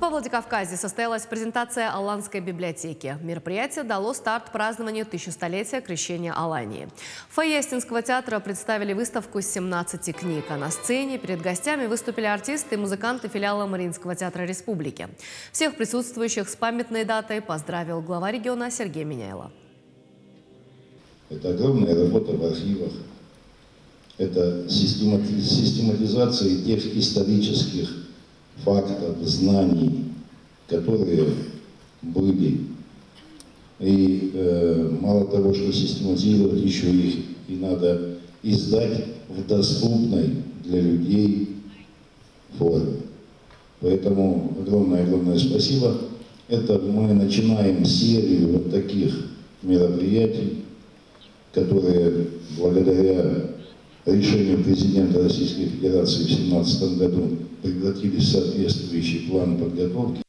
Во Владикавказе состоялась презентация Аланской библиотеки. Мероприятие дало старт празднованию 1000-столетия крещения Алании. В фойе Астинского театра представили выставку с 17 книг, а на сцене перед гостями выступили артисты и музыканты филиала Мариинского театра Республики. Всех присутствующих с памятной датой поздравил глава региона Сергей Миняйло. Это огромная работа в архивах, это систематизация тех исторических фактов, знаний, которые были. И мало того, что систематизировать, еще их и надо издать в доступной для людей форме. Поэтому огромное спасибо. Это мы начинаем серию вот таких мероприятий, которые благодаря решению президента Российской Федерации в 2017 году превратились в соответствующий план подготовки.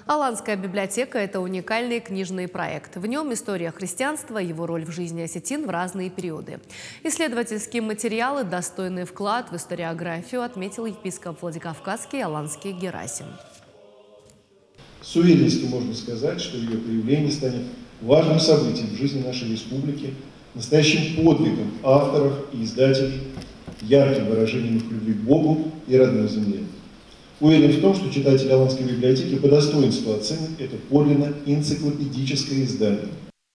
Аланская библиотека – это уникальный книжный проект. В нем история христианства, его роль в жизни осетин в разные периоды. Исследовательские материалы, достойный вклад в историографию, отметил епископ Владикавказский Аланский Герасим. С уверенностью можно сказать, что ее появление станет важным событием в жизни нашей республики, настоящим подвигом авторов и издателей, ярким выражением их любви к Богу и родной земле. Уверен в том, что читатели Аланской библиотеки по достоинству оценят это подлинно энциклопедическое издание,